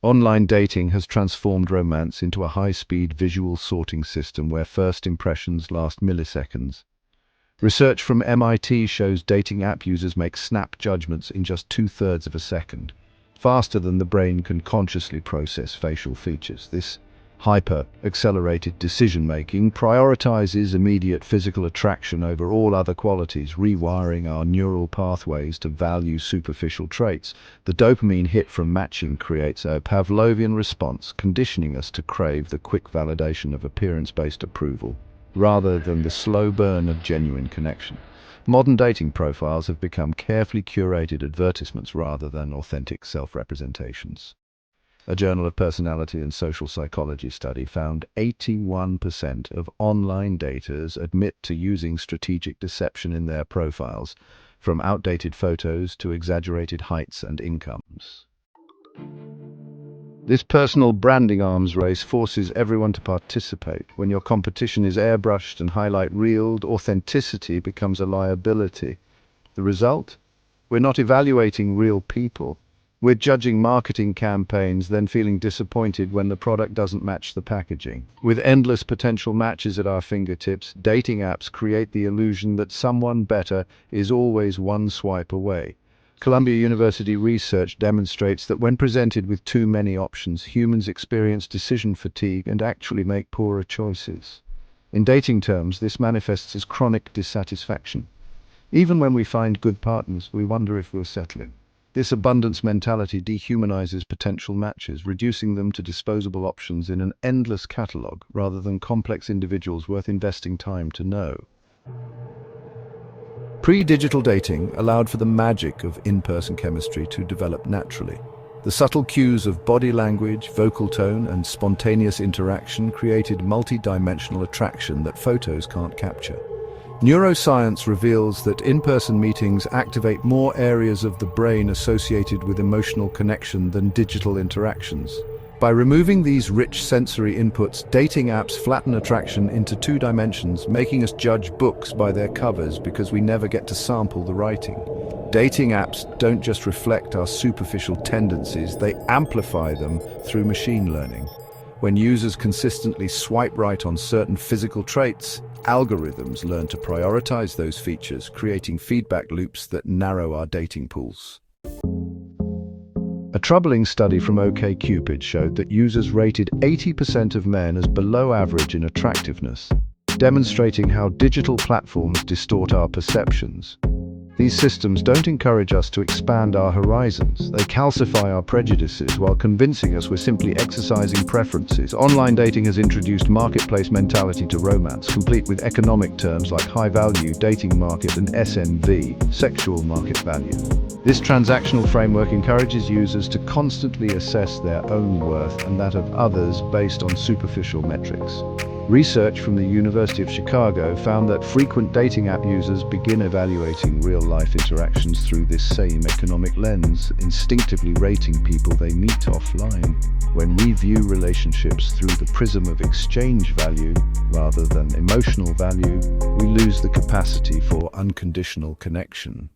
Online dating has transformed romance into a high-speed visual sorting system where first impressions last milliseconds. Research from MIT shows dating app users make snap judgments in just two-thirds of a second, faster than the brain can consciously process facial features. This hyper-accelerated decision-making prioritizes immediate physical attraction over all other qualities, rewiring our neural pathways to value superficial traits. The dopamine hit from matching creates a Pavlovian response, conditioning us to crave the quick validation of appearance-based approval, rather than the slow burn of genuine connection. Modern dating profiles have become carefully curated advertisements rather than authentic self-representations. A Journal of Personality and Social Psychology study found 81% of online daters admit to using strategic deception in their profiles, from outdated photos to exaggerated heights and incomes. This personal branding arms race forces everyone to participate. When your competition is airbrushed and highlight reeled, authenticity becomes a liability. The result? We're not evaluating real people. We're judging marketing campaigns, then feeling disappointed when the product doesn't match the packaging. With endless potential matches at our fingertips, dating apps create the illusion that someone better is always one swipe away. Columbia University research demonstrates that when presented with too many options, humans experience decision fatigue and actually make poorer choices. In dating terms, this manifests as chronic dissatisfaction. Even when we find good partners, we wonder if we'll settle in. This abundance mentality dehumanizes potential matches, reducing them to disposable options in an endless catalog rather than complex individuals worth investing time to know. Pre-digital dating allowed for the magic of in-person chemistry to develop naturally. The subtle cues of body language, vocal tone, and spontaneous interaction created multi-dimensional attraction that photos can't capture. Neuroscience reveals that in-person meetings activate more areas of the brain associated with emotional connection than digital interactions. By removing these rich sensory inputs, dating apps flatten attraction into two dimensions, making us judge books by their covers because we never get to sample the writing. Dating apps don't just reflect our superficial tendencies, they amplify them through machine learning. When users consistently swipe right on certain physical traits, algorithms learn to prioritize those features, creating feedback loops that narrow our dating pools. A troubling study from OkCupid showed that users rated 80% of men as below average in attractiveness, demonstrating how digital platforms distort our perceptions. These systems don't encourage us to expand our horizons. They calcify our prejudices while convincing us we're simply exercising preferences. Online dating has introduced marketplace mentality to romance, complete with economic terms like high-value dating market and SMV, sexual market value. This transactional framework encourages users to constantly assess their own worth and that of others based on superficial metrics. Research from the University of Chicago found that frequent dating app users begin evaluating real-life interactions through this same economic lens, instinctively rating people they meet offline. When we view relationships through the prism of exchange value rather than emotional value, we lose the capacity for unconditional connection.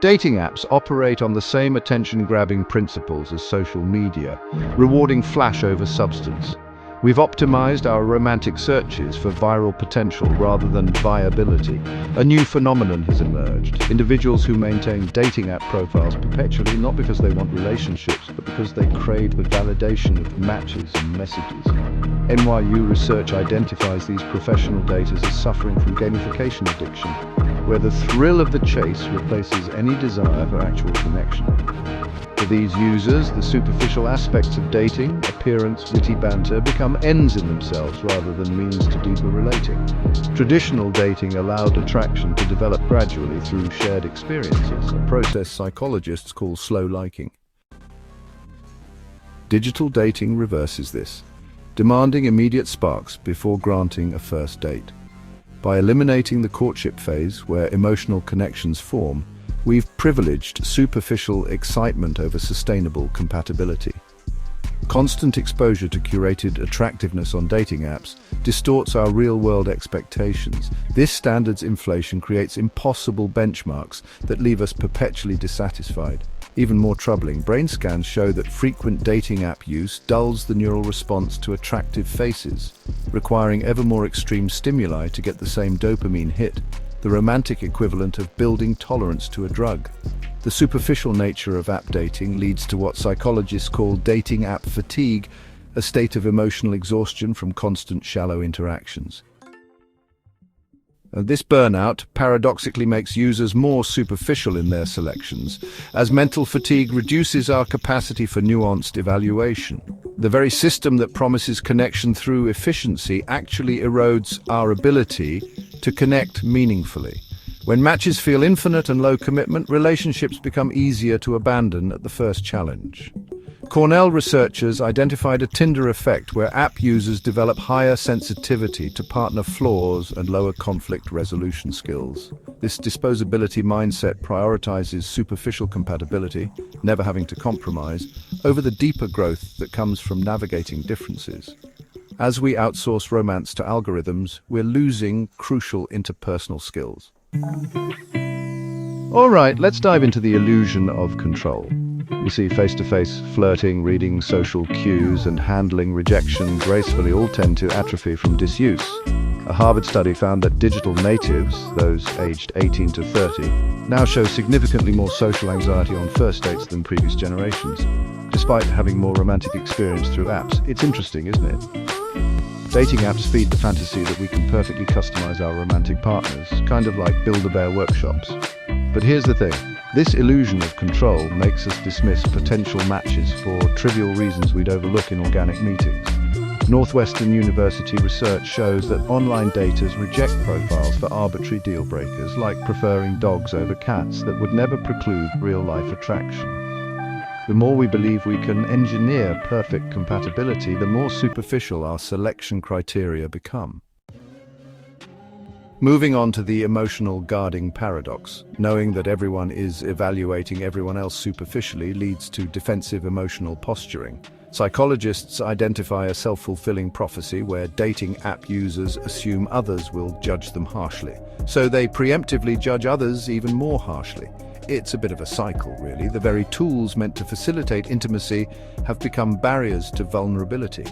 Dating apps operate on the same attention-grabbing principles as social media, rewarding flash over substance. We've optimized our romantic searches for viral potential rather than viability. A new phenomenon has emerged. Individuals who maintain dating app profiles perpetually, not because they want relationships, but because they crave the validation of matches and messages. NYU research identifies these professional daters as suffering from gamification addiction, where the thrill of the chase replaces any desire for actual connection. For these users, the superficial aspects of dating, appearance, witty banter, become ends in themselves rather than means to deeper relating. Traditional dating allowed attraction to develop gradually through shared experiences, a process psychologists call slow liking. Digital dating reverses this, demanding immediate sparks before granting a first date. By eliminating the courtship phase, where emotional connections form, we've privileged superficial excitement over sustainable compatibility. Constant exposure to curated attractiveness on dating apps distorts our real-world expectations. This standards inflation creates impossible benchmarks that leave us perpetually dissatisfied. Even more troubling, brain scans show that frequent dating app use dulls the neural response to attractive faces, requiring ever more extreme stimuli to get the same dopamine hit, the romantic equivalent of building tolerance to a drug. The superficial nature of app dating leads to what psychologists call dating app fatigue, a state of emotional exhaustion from constant shallow interactions. This burnout paradoxically makes users more superficial in their selections, as mental fatigue reduces our capacity for nuanced evaluation. The very system that promises connection through efficiency actually erodes our ability to connect meaningfully. When matches feel infinite and low commitment, relationships become easier to abandon at the first challenge. Cornell researchers identified a Tinder effect where app users develop higher sensitivity to partner flaws and lower conflict resolution skills. This disposability mindset prioritizes superficial compatibility, never having to compromise, over the deeper growth that comes from navigating differences. As we outsource romance to algorithms, we're losing crucial interpersonal skills. All right, let's dive into the illusion of control. You see, face-to-face flirting, reading social cues, and handling rejection gracefully all tend to atrophy from disuse. A Harvard study found that digital natives, those aged 18 to 30, now show significantly more social anxiety on first dates than previous generations, despite having more romantic experience through apps. It's interesting, isn't it? Dating apps feed the fantasy that we can perfectly customize our romantic partners, kind of like Build-A-Bear workshops. But here's the thing. This illusion of control makes us dismiss potential matches for trivial reasons we'd overlook in organic meetings. Northwestern University research shows that online daters reject profiles for arbitrary deal breakers, like preferring dogs over cats, that would never preclude real-life attraction. The more we believe we can engineer perfect compatibility, the more superficial our selection criteria become. Moving on to the emotional guarding paradox. Knowing that everyone is evaluating everyone else superficially leads to defensive emotional posturing. Psychologists identify a self-fulfilling prophecy where dating app users assume others will judge them harshly, so they preemptively judge others even more harshly. It's a bit of a cycle, really. The very tools meant to facilitate intimacy have become barriers to vulnerability.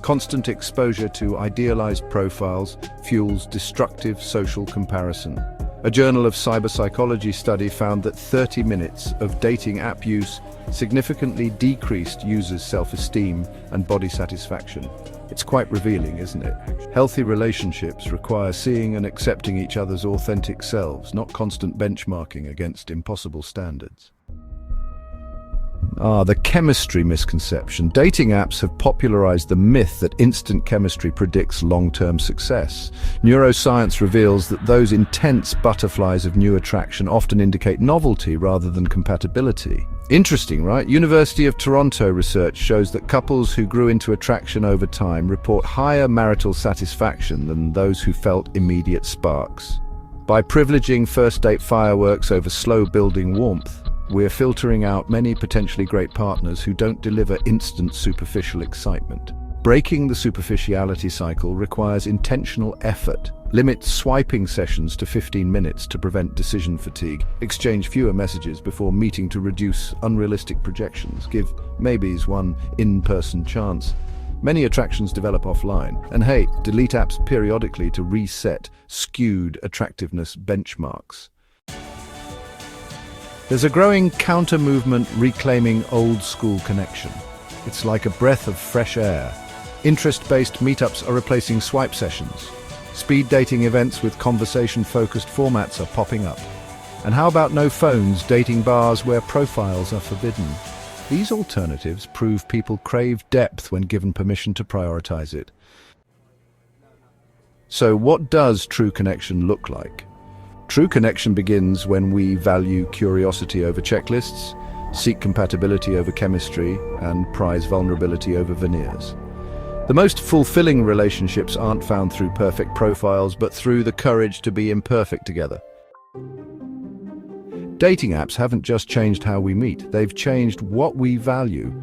Constant exposure to idealized profiles fuels destructive social comparison. A Journal of Cyberpsychology study found that 30 minutes of dating app use significantly decreased users' self-esteem and body satisfaction. It's quite revealing, isn't it? Healthy relationships require seeing and accepting each other's authentic selves, not constant benchmarking against impossible standards. The chemistry misconception. Dating apps have popularized the myth that instant chemistry predicts long-term success. Neuroscience reveals that those intense butterflies of new attraction often indicate novelty rather than compatibility. Interesting, right? University of Toronto research shows that couples who grew into attraction over time report higher marital satisfaction than those who felt immediate sparks. By privileging first-date fireworks over slow-building warmth, we're filtering out many potentially great partners who don't deliver instant superficial excitement. Breaking the superficiality cycle requires intentional effort. Limit swiping sessions to 15 minutes to prevent decision fatigue. Exchange fewer messages before meeting to reduce unrealistic projections. Give maybes one in-person chance. Many attractions develop offline. And hey, delete apps periodically to reset skewed attractiveness benchmarks. There's a growing counter-movement reclaiming old-school connection. It's like a breath of fresh air. Interest-based meetups are replacing swipe sessions. Speed dating events with conversation-focused formats are popping up. And how about no phones dating bars where profiles are forbidden? These alternatives prove people crave depth when given permission to prioritize it. So what does true connection look like? True connection begins when we value curiosity over checklists, seek compatibility over chemistry, and prize vulnerability over veneers. The most fulfilling relationships aren't found through perfect profiles, but through the courage to be imperfect together. Dating apps haven't just changed how we meet, they've changed what we value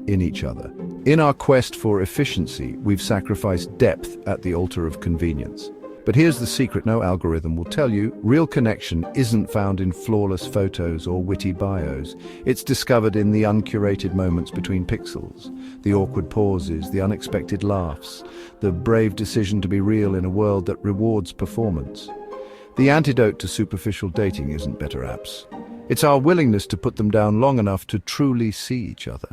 in each other. In our quest for efficiency, we've sacrificed depth at the altar of convenience. But here's the secret no algorithm will tell you. Real connection isn't found in flawless photos or witty bios. It's discovered in the uncurated moments between pixels, the awkward pauses, the unexpected laughs, the brave decision to be real in a world that rewards performance. The antidote to superficial dating isn't better apps. It's our willingness to put them down long enough to truly see each other.